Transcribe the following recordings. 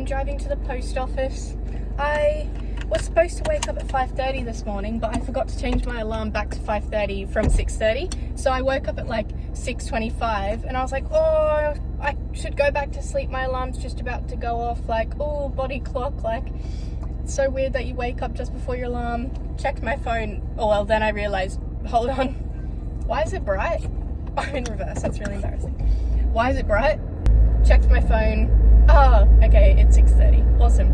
I'm driving to the post office. I was supposed to wake up at 5:30 this morning, but I forgot to change my alarm back to 5:30 from 6:30. So I woke up at like 6:25 and I was like, oh, I should go back to sleep. My alarm's just about to go off. Like, oh, body clock. Like, it's so weird that you wake up just before your alarm. Checked my phone. Oh, well, then I realized, hold on. Why is it bright? I'm in reverse. That's really embarrassing. Why is it bright? Checked my phone. Oh, okay, it's 6:30. Awesome.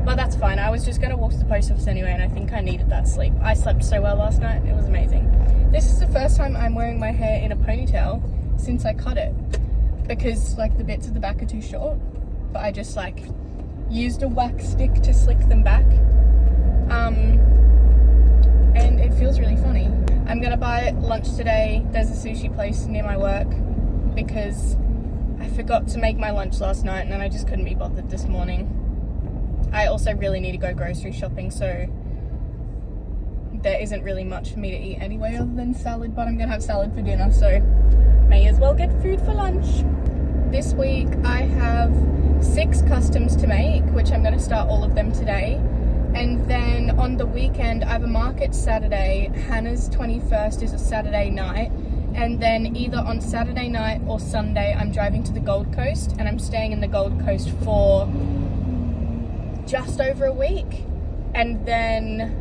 But that's fine. I was just going to walk to the post office anyway, and I think I needed that sleep. I slept so well last night. It was amazing. This is the first time I'm wearing my hair in a ponytail since I cut it, because like the bits at the back are too short. But I just like used a wax stick to slick them back. And it feels really funny. I'm going to buy lunch today. There's a sushi place near my work because I forgot to make my lunch last night and then I just couldn't be bothered this morning. I also really need to go grocery shopping, so there isn't really much for me to eat anyway other than salad, but I'm gonna have salad for dinner, so may as well get food for lunch. This week I have 6 customs to make, which I'm gonna start all of them today. And then on the weekend I have a market Saturday. Hannah's 21st is a Saturday night. And then either on Saturday night or Sunday I'm driving to the Gold Coast, and I'm staying in the Gold Coast for just over a week. And then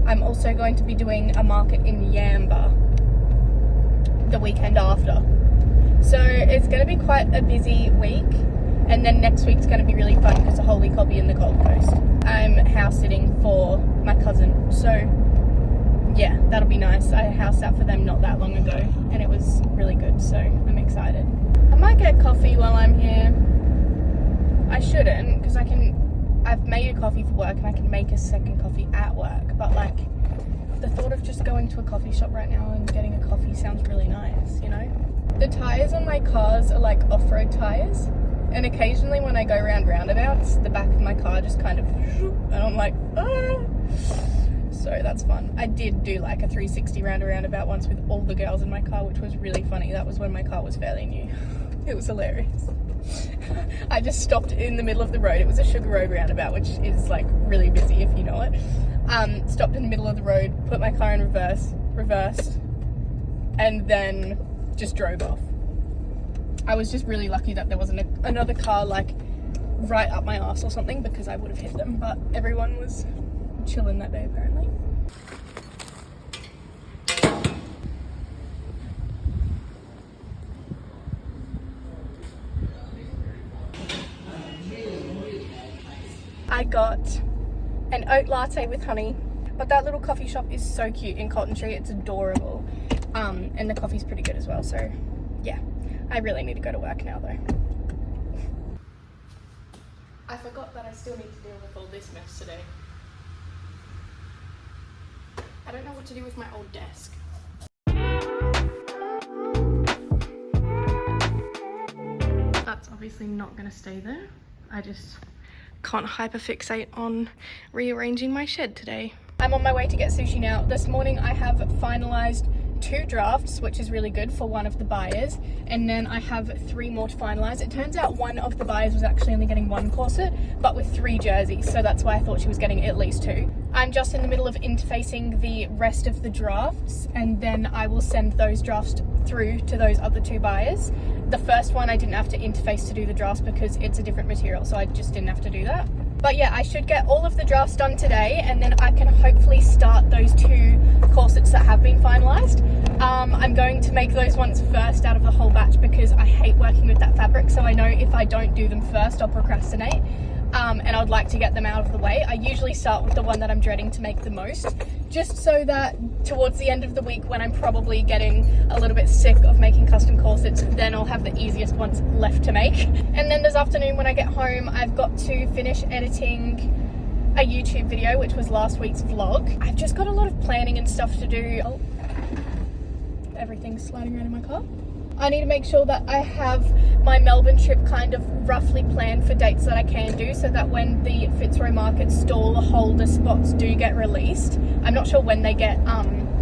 I'm also going to be doing a market in Yamba the weekend after. So it's going to be quite a busy week, and then next week's going to be really fun because the whole week I'll be in the Gold Coast. I'm house sitting for my cousin, so yeah, that'll be nice. I house sat for them not that long ago and it was really good, so I'm excited. I might get coffee while I'm here. I shouldn't, because I've made a coffee for work and I can make a second coffee at work, but like the thought of just going to a coffee shop right now and getting a coffee sounds really nice, you know? The tyres on my cars are like off-road tyres, and occasionally when I go around roundabouts, the back of my car just kind of, and I'm like, ah. So that's fun. I did do like a 360 round a roundabout once with all the girls in my car, which was really funny. That was when my car was fairly new. It was hilarious. I just stopped in the middle of the road. It was a Sugar Road roundabout, which is like really busy if you know it. Stopped in the middle of the road, put my car in reversed, and then just drove off. I was just really lucky that there wasn't another car like right up my arse or something, because I would have hit them, but everyone was chilling that day apparently. I got an oat latte with honey, but that little coffee shop is so cute in Cotton Tree. It's adorable, and the coffee's pretty good as well, so yeah, I really need to go to work now though. I forgot that I still need to deal with all this mess today. I don't know what to do with my old desk. That's obviously not going to stay there. I just can't hyperfixate on rearranging my shed today. I'm on my way to get sushi now. This morning I have finalized 2 drafts, which is really good for one of the buyers, and then I have 3 more to finalize. It turns out one of the buyers was actually only getting 1 corset, but with 3 jerseys, so that's why I thought she was getting at least 2. I'm just in the middle of interfacing the rest of the drafts, and then I will send those drafts through to those other 2 buyers. The first one I didn't have to interface to do the drafts because it's a different material, so I just didn't have to do that. But yeah, I should get all of the drafts done today, and then I can hopefully start those 2 corsets that have been finalized. I'm going to make those ones first out of the whole batch because I hate working with that fabric, so I know if I don't do them first, I'll procrastinate. And I'd like to get them out of the way. I usually start with the one that I'm dreading to make the most, just so that towards the end of the week, when I'm probably getting a little bit sick of making custom corsets, then I'll have the easiest ones left to make. And then this afternoon when I get home, I've got to finish editing a YouTube video, which was last week's vlog. I've just got a lot of planning and stuff to do. Oh, everything's sliding around in my car. I need to make sure that I have my Melbourne trip kind of roughly planned for dates that I can do, so that when the Fitzroy Market stall holder spots do get released, I'm not sure when they get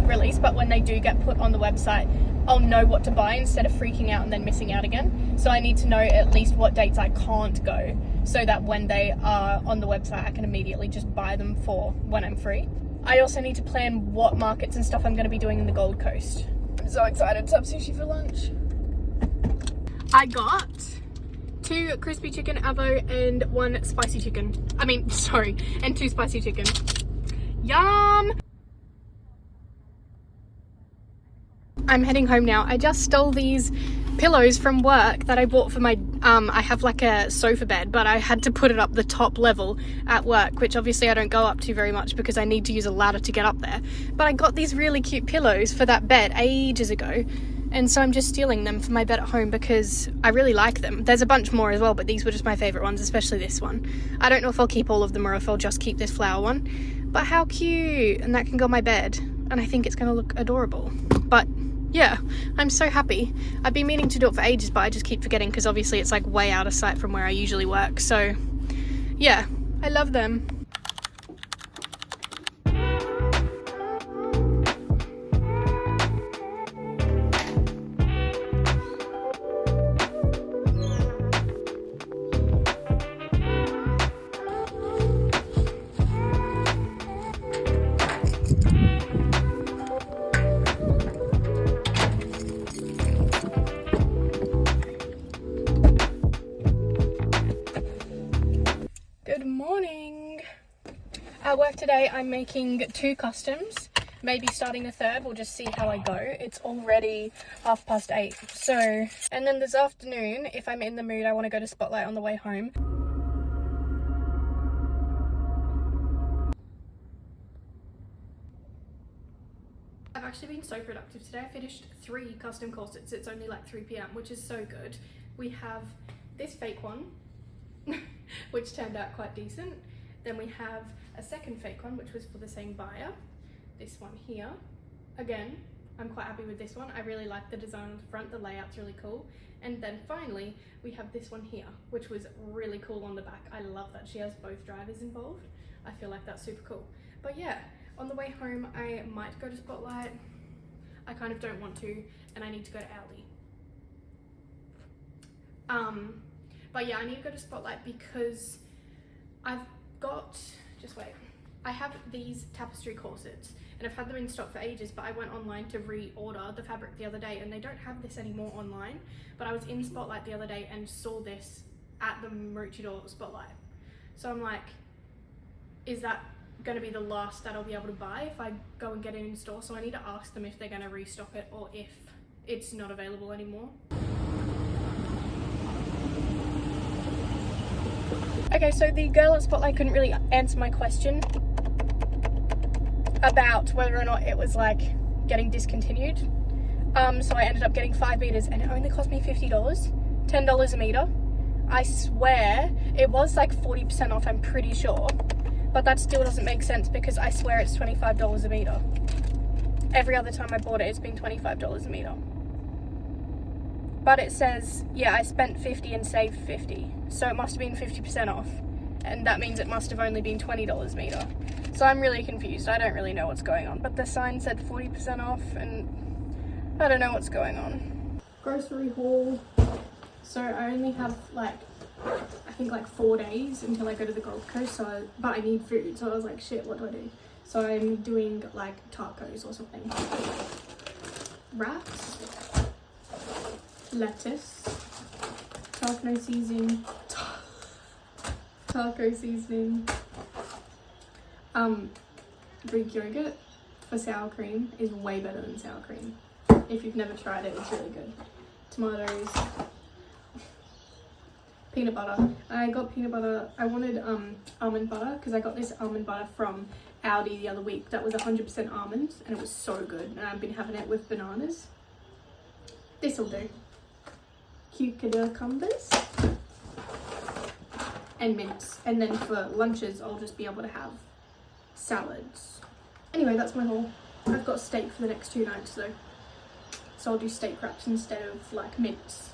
released, but when they do get put on the website, I'll know what to buy instead of freaking out and then missing out again. So I need to know at least what dates I can't go, so that when they are on the website, I can immediately just buy them for when I'm free. I also need to plan what markets and stuff I'm going to be doing in the Gold Coast. I'm so excited to have sushi for lunch. I got 2 crispy chicken avo and 1 spicy chicken. And 2 spicy chicken. Yum! I'm heading home now. I just stole these pillows from work that I bought for my, I have like a sofa bed, but I had to put it up the top level at work, which obviously I don't go up to very much because I need to use a ladder to get up there. But I got these really cute pillows for that bed ages ago. And so I'm just stealing them for my bed at home because I really like them. There's a bunch more as well, but these were just my favourite ones, especially this one. I don't know if I'll keep all of them or if I'll just keep this flower one. But how cute! And that can go on my bed. And I think it's going to look adorable. But yeah, I'm so happy. I've been meaning to do it for ages, but I just keep forgetting because obviously it's like way out of sight from where I usually work. So yeah, I love them. At work today, I'm making 2 customs, maybe starting a 3rd. We'll just see how I go. It's already 8:30. So, and then this afternoon, if I'm in the mood, I want to go to Spotlight on the way home. I've actually been so productive today. I finished 3 custom corsets. It's only like 3 p.m, which is so good. We have this fake one, which turned out quite decent. Then we have a second fake one, which was for the same buyer. This one here. Again, I'm quite happy with this one. I really like the design on the front. The layout's really cool. And then finally, we have this one here, which was really cool on the back. I love that she has both drivers involved. I feel like that's super cool. But yeah, on the way home, I might go to Spotlight. I kind of don't want to, and I need to go to Aldi. But yeah, I need to go to Spotlight because I've got, I have these tapestry corsets and I've had them in stock for ages, but I went online to reorder the fabric the other day and they don't have this anymore online. But I was in Spotlight the other day and saw this at the Maroochydore Spotlight. So I'm like, is that going to be the last that I'll be able to buy if I go and get it in store? So I need to ask them if they're going to restock it or if it's not available anymore. Okay, so the girl at Spotlight couldn't really answer my question about whether or not it was like getting discontinued. So I ended up getting 5 meters and it only cost me $50, $10 a meter. I swear it was like 40% off, I'm pretty sure. But that still doesn't make sense because I swear it's $25 a meter. Every other time I bought it, it's been $25 a meter. But it says, yeah, I spent 50 and saved 50. So it must have been 50% off. And that means it must have only been $20 a meter. So I'm really confused. I don't really know what's going on. But the sign said 40% off and I don't know what's going on. Grocery haul. So I only have like, I think like 4 days until I go to the Gold Coast. But I need food. So I was like, shit, what do I do? So I'm doing like tacos or something. Wraps. Lettuce, taco seasoning, Greek yogurt for sour cream is way better than sour cream. If you've never tried it, it's really good. Tomatoes, peanut butter. I got peanut butter. I wanted almond butter because I got this almond butter from Aldi the other week that was 100% almonds and it was so good. And I've been having it with bananas. This'll do. Cucumbers and mince, and then for lunches I'll just be able to have salads. Anyway, that's my haul. I've got steak for the next 2 nights though, so I'll do steak wraps instead of like mince.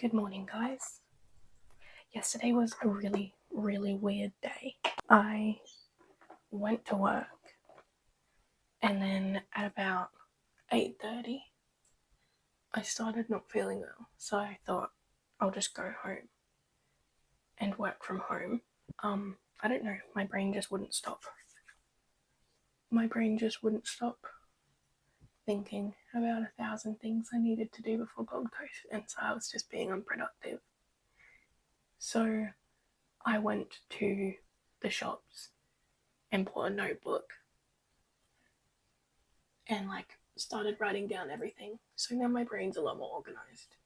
Good morning, guys. Yesterday was a really, really weird day. I went to work and then at about 8:30 I started not feeling well, so I thought I'll just go home and work from home. I don't know, my brain just wouldn't stop. Thinking about 1,000 things I needed to do before Gold Coast, and so I was just being unproductive. So I went to the shops and bought a notebook and started writing down everything. So now my brain's a lot more organized.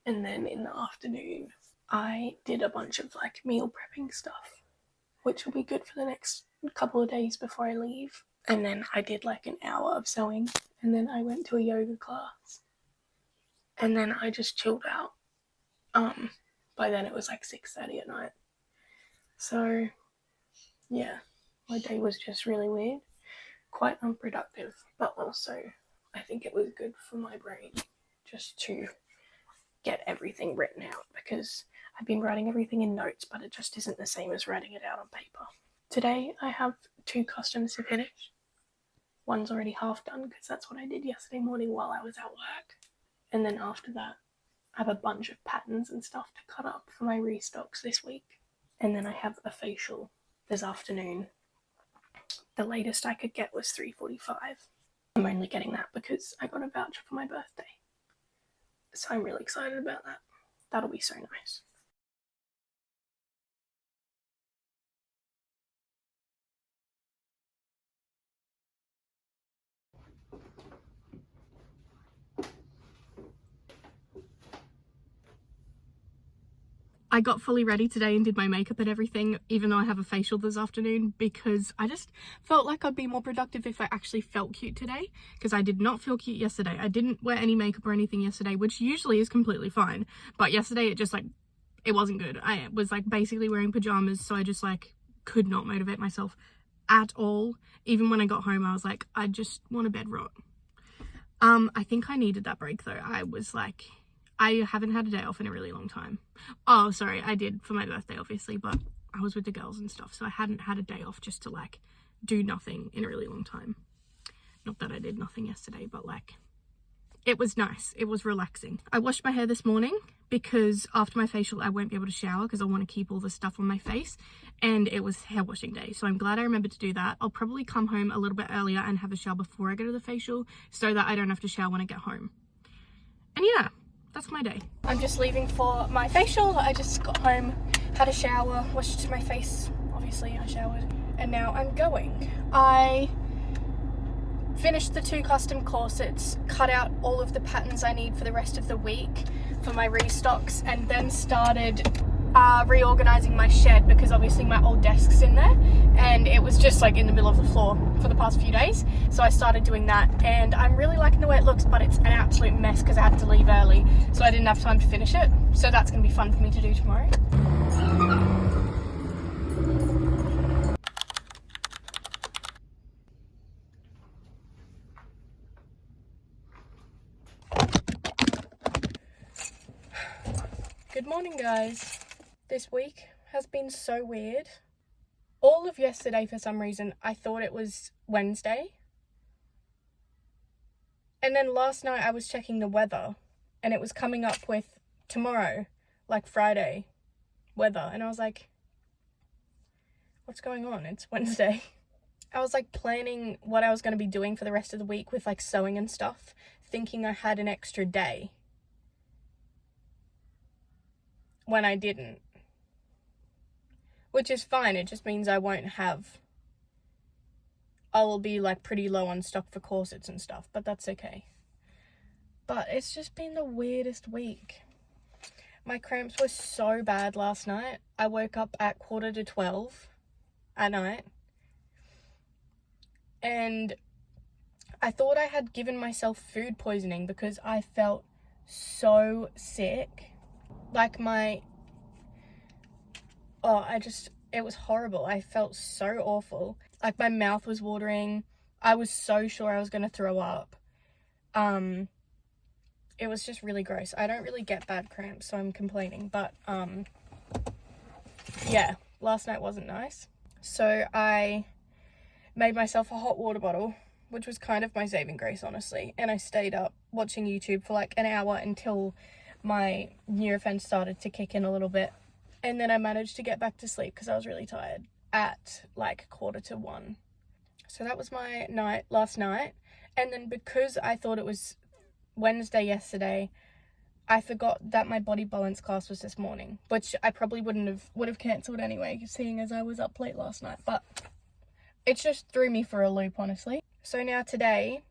And then in the afternoon, I did a bunch of meal prepping stuff, which will be good for the next couple of days before I leave. And then I did an hour of sewing, and then I went to a yoga class. And then I just chilled out. By then it was 6:30 at night. So yeah, my day was just really weird, quite unproductive, but also I think it was good for my brain just to get everything written out, because I've been writing everything in notes, but it just isn't the same as writing it out on paper. Today I have 2 customs to finish. One's already half done because that's what I did yesterday morning while I was at work. And then after that, I have a bunch of patterns and stuff to cut up for my restocks this week. And then I have a facial this afternoon. The latest I could get was 3:45. I'm only getting that because I got a voucher for my birthday. So I'm really excited about that. That'll be so nice. I got fully ready today and did my makeup and everything, even though I have a facial this afternoon, because I just felt like I'd be more productive if I actually felt cute today, because I did not feel cute yesterday. I didn't wear any makeup or anything yesterday, which usually is completely fine, but yesterday it just it wasn't good. I was basically wearing pajamas, so I just could not motivate myself at all. Even when I got home, I was I just want a bed rot. I think I needed that break though. I haven't had a day off in a really long time. Oh, sorry, I did for my birthday, obviously, but I was with the girls and stuff, so I hadn't had a day off just to, do nothing in a really long time. Not that I did nothing yesterday, but, it was nice. It was relaxing. I washed my hair this morning because after my facial, I won't be able to shower because I want to keep all the stuff on my face, and it was hair washing day, so I'm glad I remembered to do that. I'll probably come home a little bit earlier and have a shower before I go to the facial so that I don't have to shower when I get home. And yeah, that's my day. I'm just leaving for my facial. I just got home, had a shower, washed my face, obviously I showered, and now I'm going. I finished the 2 custom corsets, cut out all of the patterns I need for the rest of the week for my restocks, and then started reorganizing my shed, because obviously my old desk's in there and it was just in the middle of the floor for the past few days. So I started doing that, and I'm really liking the way it looks, but it's an absolute mess because I had to leave early, so I didn't have time to finish it. So that's going to be fun for me to do tomorrow. Good morning, guys. This week has been so weird. All of yesterday, for some reason, I thought it was Wednesday. And then last night I was checking the weather and it was coming up with tomorrow, Friday weather. And I was what's going on? It's Wednesday. I was planning what I was going to be doing for the rest of the week with sewing and stuff, thinking I had an extra day, when I didn't. Which is fine, it just means I will be pretty low on stock for corsets and stuff, but that's okay. But it's just been the weirdest week. My cramps were so bad last night. I woke up at 11:45 at night, and I thought I had given myself food poisoning because I felt so sick. It was horrible. I felt so awful. My mouth was watering. I was so sure I was going to throw up. it was just really gross. I don't really get bad cramps, so I'm complaining. But, yeah, last night wasn't nice. So I made myself a hot water bottle, which was kind of my saving grace, honestly. And I stayed up watching YouTube for like an hour until my Nurofen started to kick in a little bit. And then I managed to get back to sleep because I was really tired at like 1:45. So that was my night last night. And then because I thought it was Wednesday yesterday, I forgot that my body balance class was this morning, which I probably would have cancelled anyway, seeing as I was up late last night. But it just threw me for a loop, honestly. So now today,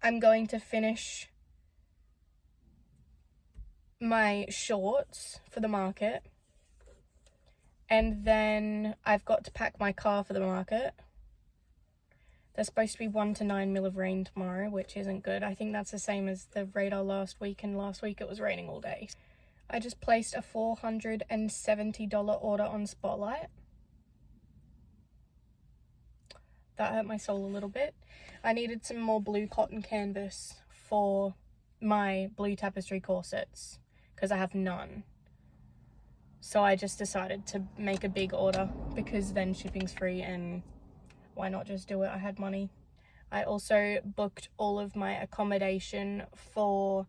I'm going to finish my shorts for the market. And then I've got to pack my car for the market. There's supposed to be 1 to 9 mil of rain tomorrow, which isn't good. I think that's the same as the radar last week, and last week it was raining all day. I just placed a $470 order on Spotlight. That hurt my soul a little bit. I needed some more blue cotton canvas for my blue tapestry corsets because I have none. So I just decided to make a big order because then shipping's free, and why not just do it? I had money. I also booked all of my accommodation for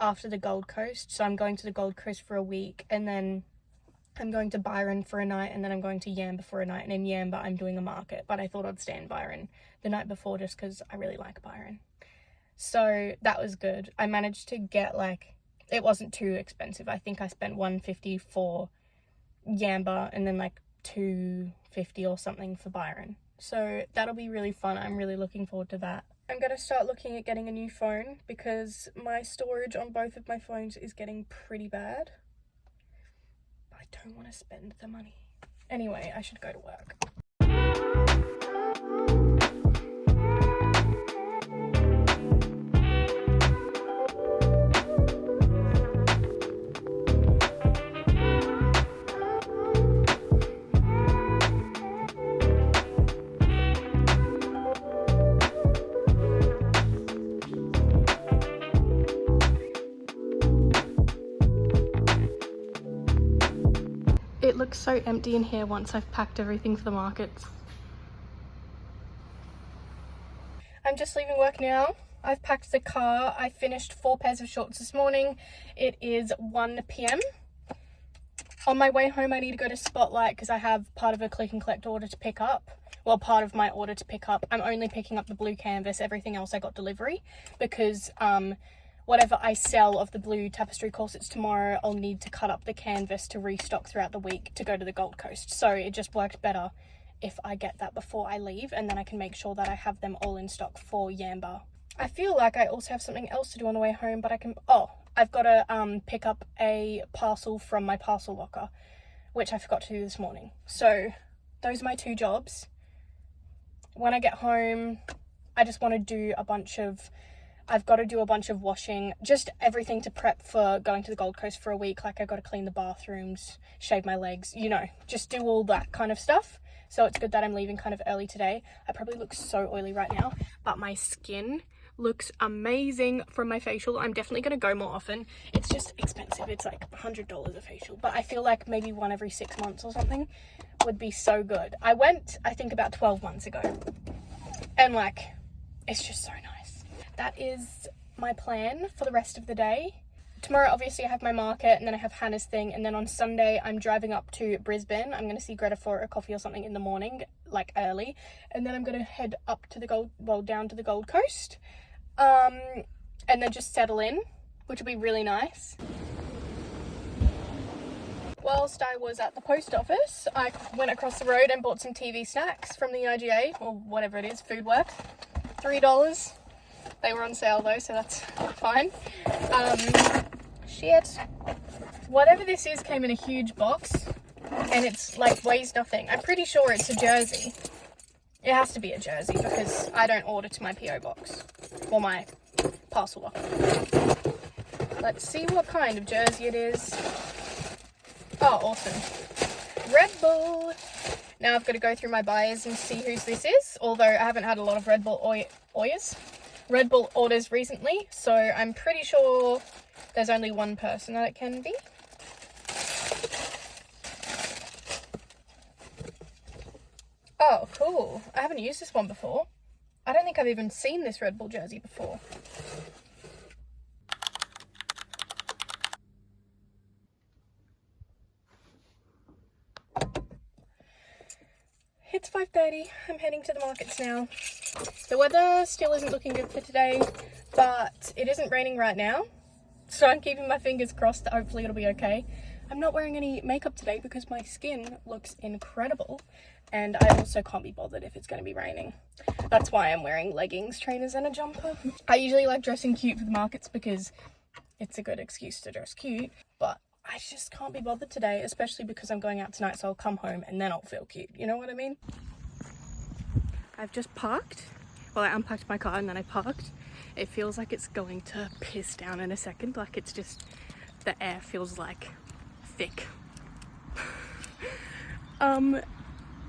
after the Gold Coast. So I'm going to the Gold Coast for a week, and then I'm going to Byron for a night, and then I'm going to Yamba for a night. And in Yamba, I'm doing a market, but I thought I'd stay in Byron the night before just because I really like Byron. So that was good. I managed to get like, it wasn't too expensive. I think I spent $150 for Yamba and then like $250 or something for Byron. So that'll be really fun. I'm really looking forward to that. I'm going to start looking at getting a new phone because my storage on both of my phones is getting pretty bad. But I don't want to spend the money. Anyway, I should go to work. It looks so empty in here once I've packed everything for the markets. I'm just leaving work now. I've packed the car. I finished 4 pairs of shorts this morning. It is 1 p.m. On my way home, I need to go to Spotlight because I have part of a click and collect order to pick up. Well, part of my order to pick up. I'm only picking up the blue canvas. Everything else I got delivery because whatever I sell of the blue tapestry corsets tomorrow, I'll need to cut up the canvas to restock throughout the week to go to the Gold Coast. So it just worked better if I get that before I leave, and then I can make sure that I have them all in stock for Yamba. I feel like I also have something else to do on the way home, but I've got to pick up a parcel from my parcel locker, which I forgot to do this morning. So those are my 2 jobs. When I get home, I just want to do I've got to do a bunch of washing, just everything to prep for going to the Gold Coast for a week. Like I've got to clean the bathrooms, shave my legs, you know, just do all that kind of stuff. So it's good that I'm leaving kind of early today. I probably look so oily right now, but my skin looks amazing from my facial. I'm definitely going to go more often. It's just expensive. It's like $100 a facial, but I feel like maybe one every 6 months or something would be so good. I went, I think about 12 months ago, and like, it's just so nice. That is my plan for the rest of the day. Tomorrow, obviously, I have my market, and then I have Hannah's thing, and then on Sunday, I'm driving up to Brisbane. I'm going to see Greta for a coffee or something in the morning, like early, and then I'm going to head up to down to the Gold Coast, and then just settle in, which will be really nice. Whilst I was at the post office, I went across the road and bought some TV snacks from the IGA, or whatever it is, Food Work, $3. They were on sale though, so that's fine. Shit. Whatever this is came in a huge box, and it's like weighs nothing. I'm pretty sure it's a jersey. It has to be a jersey because I don't order to my PO box or my parcel locker. Let's see what kind of jersey it is. Oh, awesome. Red Bull. Now I've got to go through my buyers and see whose this is, although I haven't had a lot of Red Bull Oyers. Red Bull orders recently, so I'm pretty sure there's only one person that it can be. Oh, cool. I haven't used this one before. I don't think I've even seen this Red Bull jersey before. It's 5:30. I'm heading to the markets now. The weather still isn't looking good for today, but it isn't raining right now, so I'm keeping my fingers crossed that hopefully it'll be okay. I'm not wearing any makeup today because my skin looks incredible, and I also can't be bothered if it's going to be raining. That's why I'm wearing leggings, trainers and a jumper. I usually like dressing cute for the markets because it's a good excuse to dress cute, but I just can't be bothered today, especially because I'm going out tonight, so I'll come home and then I'll feel cute. You know what I mean? I've just parked. Well, I unpacked my car and then I parked. It feels like it's going to piss down in a second. Like it's just, the air feels like thick.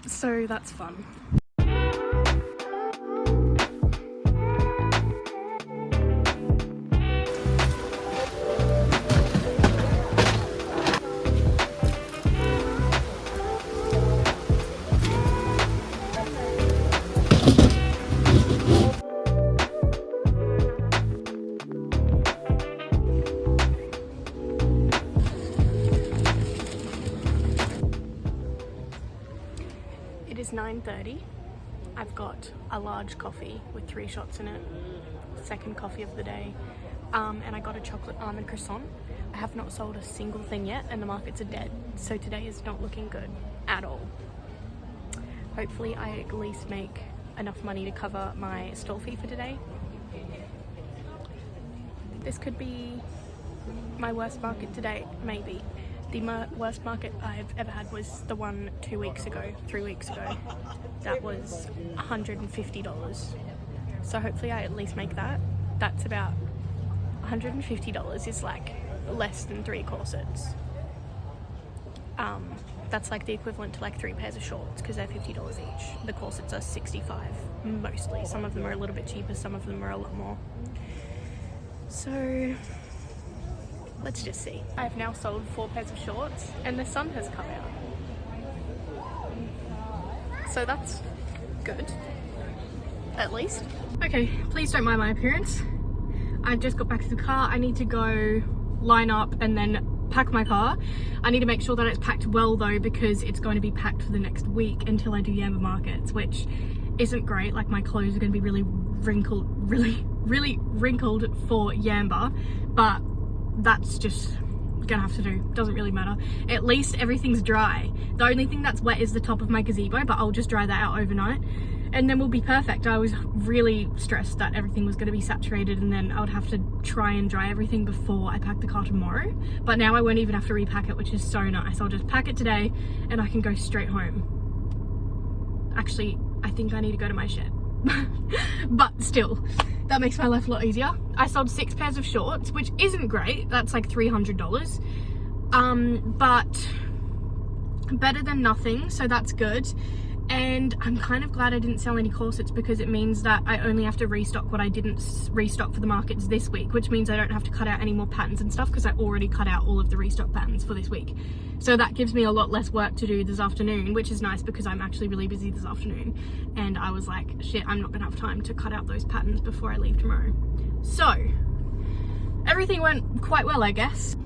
So that's fun. It is 9:30. I've got a large coffee with 3 shots in it, second coffee of the day, and I got a chocolate almond croissant. I have not sold a single thing yet and the markets are dead, so today is not looking good at all. Hopefully I at least make enough money to cover my stall fee for today. This could be my worst market to date, maybe. The worst market I've ever had was the one 3 weeks ago. That was $150. So hopefully I at least make that. That's about $150 is like less than 3 corsets. That's like the equivalent to like 3 pairs of shorts because they're $50 each. The corsets are $65 mostly. Some of them are a little bit cheaper, some of them are a lot more. So let's just see. I've now sold 4 pairs of shorts and the sun has come out. So that's good, at least. Okay, please don't mind my appearance. I just got back to the car. I need to go line up and then pack my car. I need to make sure that it's packed well though, because it's going to be packed for the next week until I do Yamba markets, which isn't great. Like my clothes are going to be really wrinkled for Yamba, but that's just gonna have to do. Doesn't really matter. At least everything's dry. The only thing that's wet is the top of my gazebo, but I'll just dry that out overnight and then we'll be perfect. I was really stressed that everything was going to be saturated and then I would have to try and dry everything before I pack the car tomorrow, but now I won't even have to repack it, which is so nice. I'll just pack it today and I can go straight home. Actually, I think I need to go to my shed. But still, that makes my life a lot easier. I sold 6 pairs of shorts, which isn't great. That's like $300. But better than nothing, so that's good. And I'm kind of glad I didn't sell any corsets because it means that I only have to restock what I didn't restock for the markets this week, which means I don't have to cut out any more patterns and stuff because I already cut out all of the restock patterns for this week. So that gives me a lot less work to do this afternoon, which is nice because I'm actually really busy this afternoon. And I was like, shit, I'm not gonna have time to cut out those patterns before I leave tomorrow. So everything went quite well, I guess.